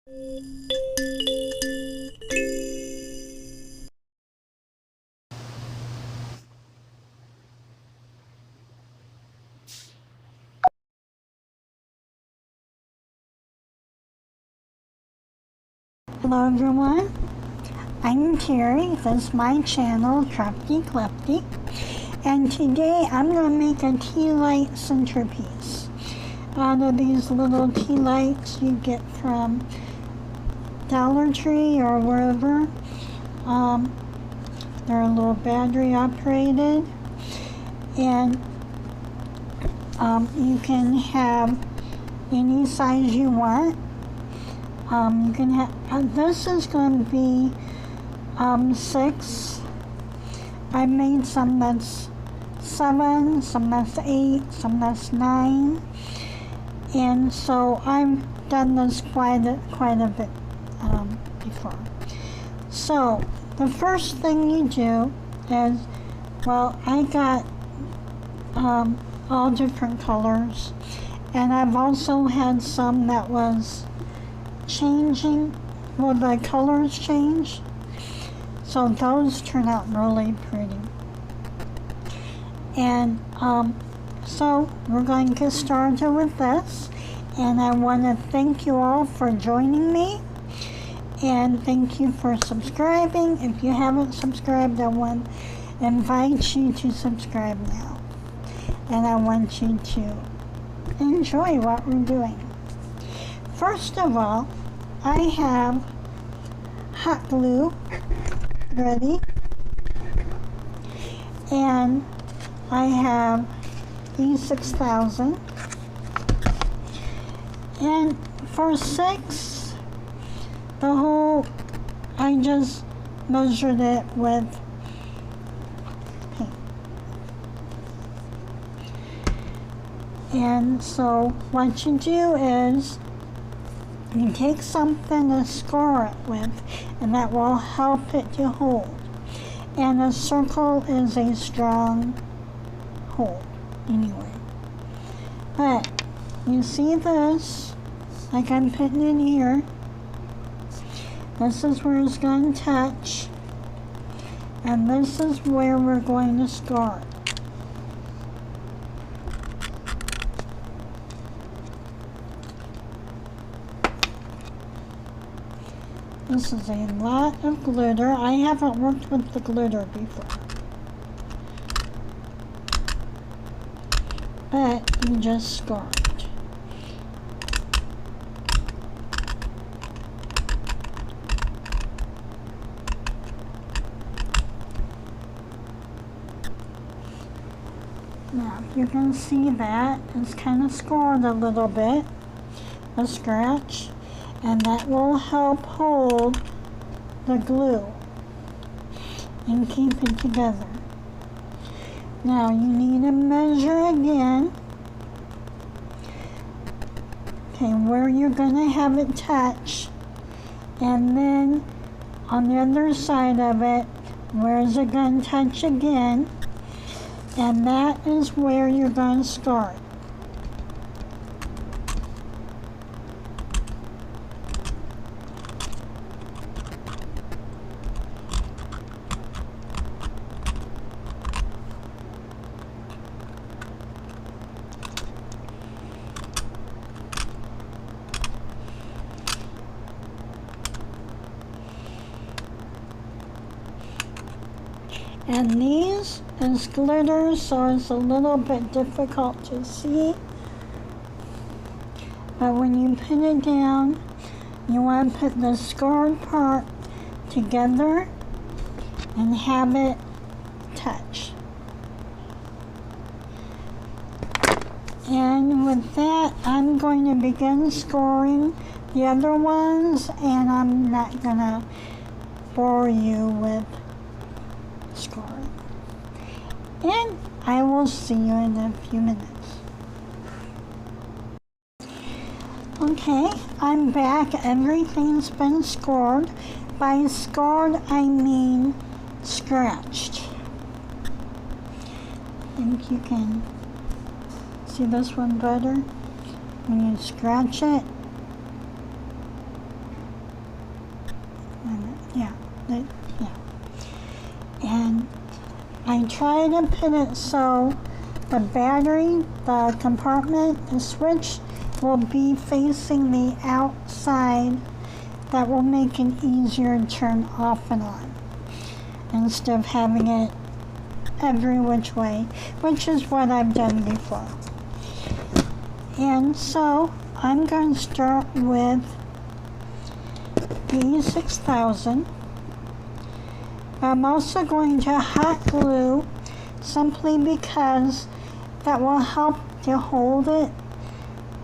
Hello everyone, I'm Terry. This is my channel, Crafty Clefty, and today I'm going to make a tea light centerpiece out of these little tea lights you get from Dollar Tree or wherever. They're a little battery operated, and you can have any size you want. You can have, this is going to be 6. I made some that's 7, some that's 8, some that's 9, and so I've done this quite a bit before. So the first thing you do is, well, I got all different colors, and I've also had some that was changing, well, the colors change, so those turn out really pretty. And so we're going to get started with this, and I want to thank you all for joining me, and thank you for subscribing. If you haven't subscribed, I want to invite you to subscribe now, and I want you to enjoy what we're doing. First of all, I have hot glue ready, and I have E6000, and for 6, the whole, I just measured it with paint. And so what you do is you take something to score it with, and that will help it to hold. And a circle is a strong hold, anyway. But you see this, like I'm putting in here. This is where it's going to touch, and this is where we're going to score it. This is a lot of glitter. I haven't worked with the glitter before, but you just score it. Now, you can see that it's kind of scored a little bit, a scratch. And that will help hold the glue and keep it together. Now you need to measure again, okay, where you're going to have it touch, and then on the other side of it, where is it going to touch again, and that is where you're going to score it. And these is glitter, so it's a little bit difficult to see. But when you put it down, you want to put the scored part together and have it touch. And with that, I'm going to begin scoring the other ones, and I'm not going to bore you with scoring. And I will see you in a few minutes. Okay, I'm back. Everything's been scored. By scored, I mean scratched. I think you can see this one better. When you scratch it, Yeah, yeah. And I try to put it so the battery, the compartment, the switch will be facing the outside. That will make it easier to turn off and on instead of having it every which way, which is what I've done before. And so I'm going to start with the E6000. I'm also going to hot glue simply because that will help to hold it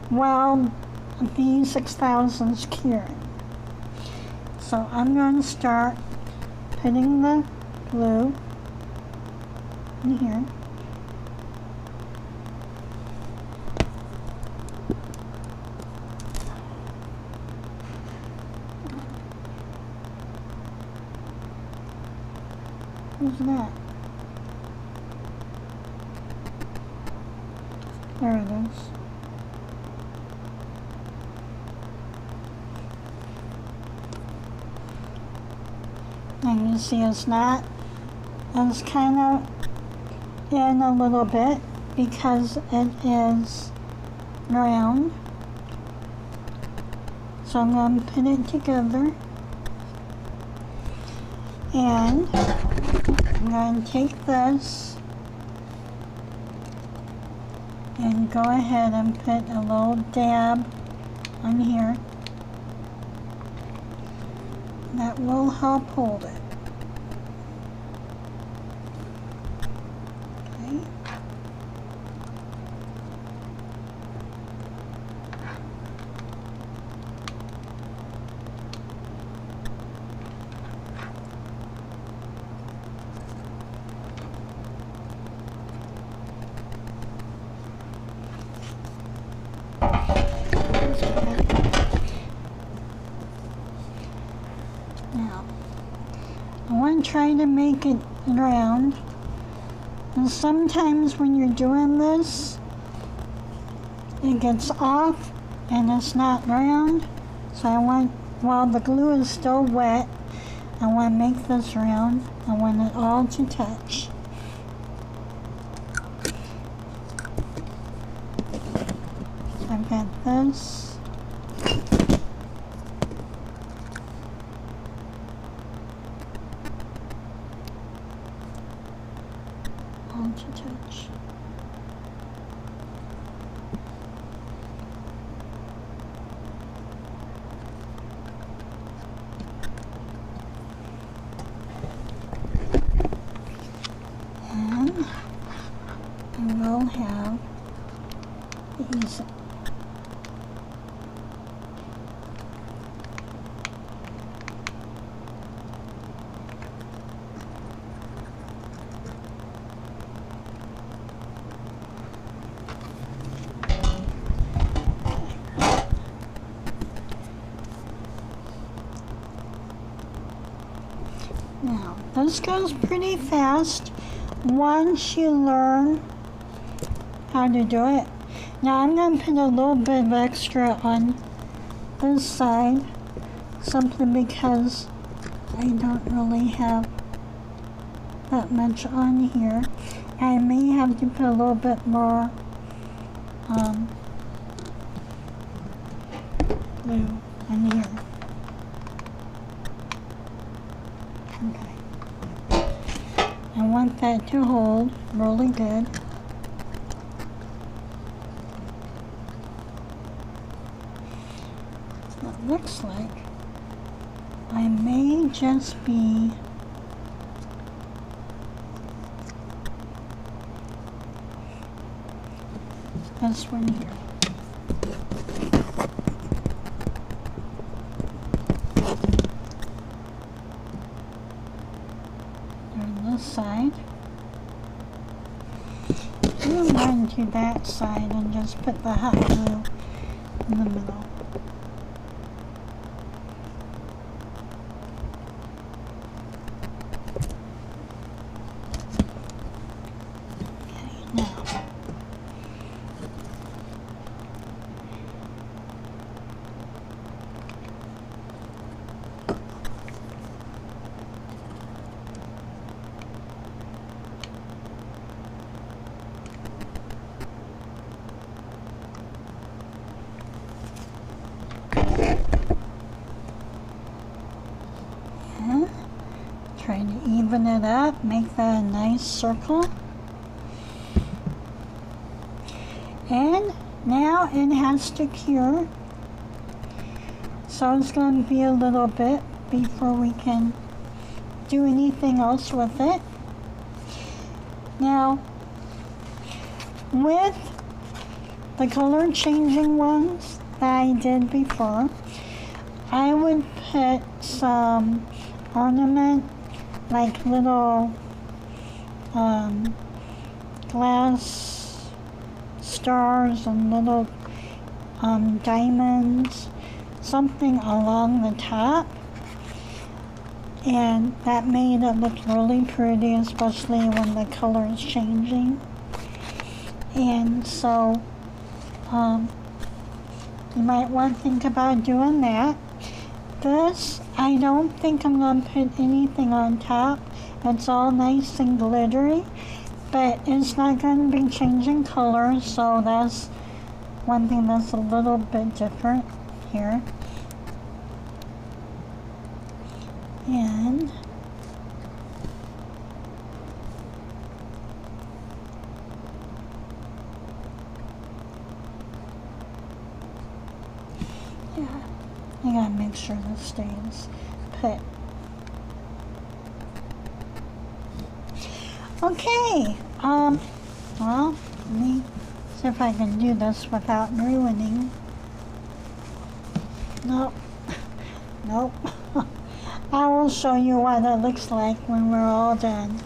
while the E6000 is curing. So I'm going to start putting the glue in here. What's that? There it is. And you see it's not, it's kind of in a little bit because it is round. So I'm going to put it together. And I'm going to take this and go ahead and put a little dab on here. That will help hold it. Okay. Now, I want to try to make it round. And sometimes when you're doing this, it gets off and it's not round. So I want, while the glue is still wet, I want to make this round. I want it all to touch. So I've got this. All to touch. And we'll have the easel. Now, this goes pretty fast once you learn how to do it. Now I'm going to put a little bit of extra on this side simply because I don't really have that much on here. I may have to put a little bit more glue on here. Okay. I want that to hold really good. So it looks like I may just be this one here. Side. I'm going to that side and just put the hot glue in the middle. Okay, now even it up, make that a nice circle. And now it has to cure. So it's going to be a little bit before we can do anything else with it. Now, with the color changing ones that I did before, I would put some ornament, like little glass stars and little diamonds, something along the top, and that made it look really pretty, especially when the color is changing. And so you might want to think about doing that. This, I don't think I'm going to put anything on top. It's all nice and glittery, but it's not going to be changing colors, so that's one thing that's a little bit different here. And yeah, I gotta make sure this stays put. Okay, well, let me see if I can do this without ruining. Nope, nope. I will show you what it looks like when we're all done.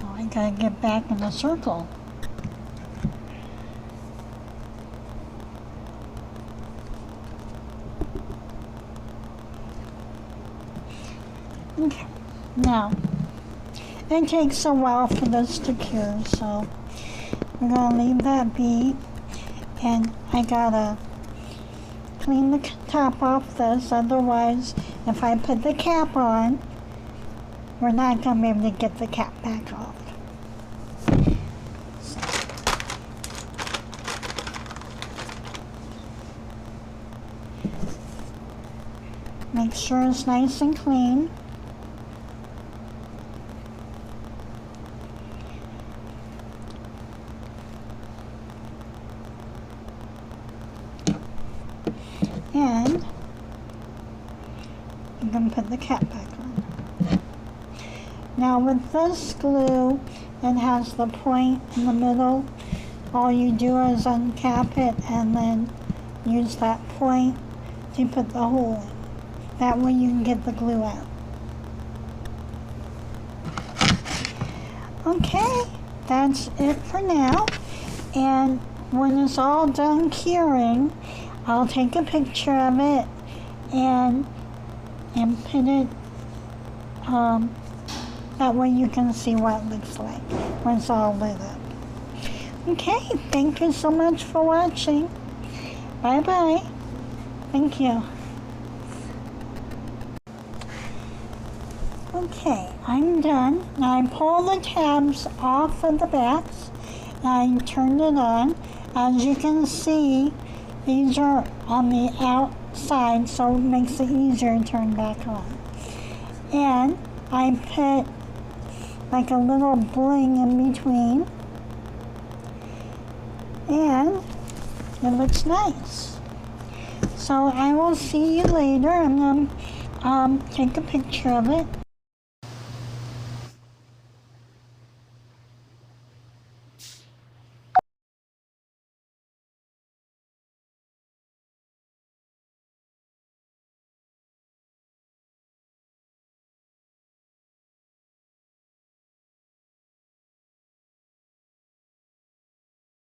Oh, I gotta get back in the circle. Okay, now, it takes a while for this to cure, so we're gonna leave that be, and I gotta clean the top off this, otherwise if I put the cap on, we're not going to be able to get the cap back off. So. Make sure it's nice and clean. And you can put the cap back on. Now with this glue, it has the point in the middle. All you do is uncap it and then use that point to put the hole in. That way you can get the glue out. Okay, that's it for now. And when it's all done curing, I'll take a picture of it and put it, that way you can see what it looks like when it's all lit up. Okay, thank you so much for watching. Bye-bye. Thank you. Okay, I'm done. Now I pull the tabs off of the backs. I turned it on. As you can see, these are on the outside, so it makes it easier to turn back on. And I put like a little bling in between. And it looks nice. So I will see you later. I'm going to take a picture of it.